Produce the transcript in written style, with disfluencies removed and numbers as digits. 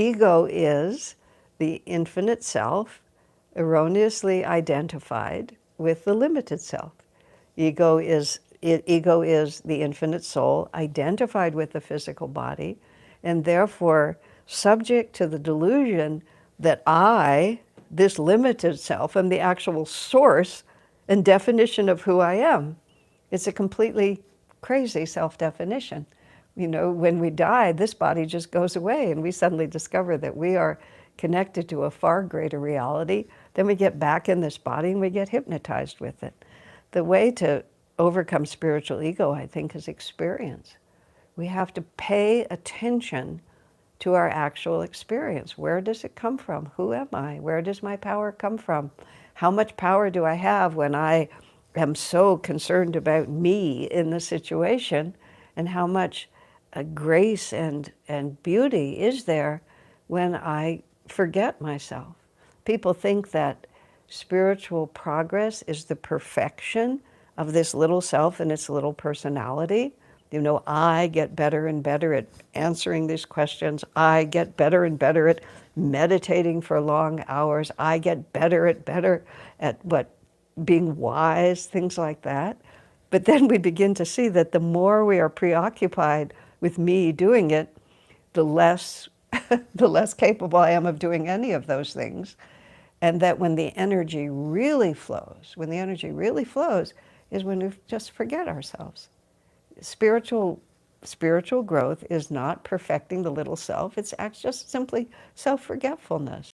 Ego is the infinite self erroneously identified with the limited self. Ego is the infinite soul identified with the physical body, and therefore subject to the delusion that I, this limited self, am the actual source and definition of who I am. It's a completely crazy self-definition. You know, when we die, this body just goes away, and we suddenly discover that we are connected to a far greater reality. Then we get back in this body and we get hypnotized with it. The way to overcome spiritual ego, I think, is experience. We have to pay attention to our actual experience. Where does it come from? Who am I? Where does my power come from? How much power do I have when I am so concerned about me in the situation? And how much grace and beauty is there when I forget myself? People think that spiritual progress is the perfection of this little self and its little personality. You know, I get better and better at answering these questions. I get better and better at meditating for long hours. I get better at what being wise, things like that. But then we begin to see that the more we are preoccupied with me doing it, the less the less capable I am of doing any of those things. And that when the energy really flows, is when we just forget ourselves. Spiritual growth is not perfecting the little self. It's just simply self-forgetfulness.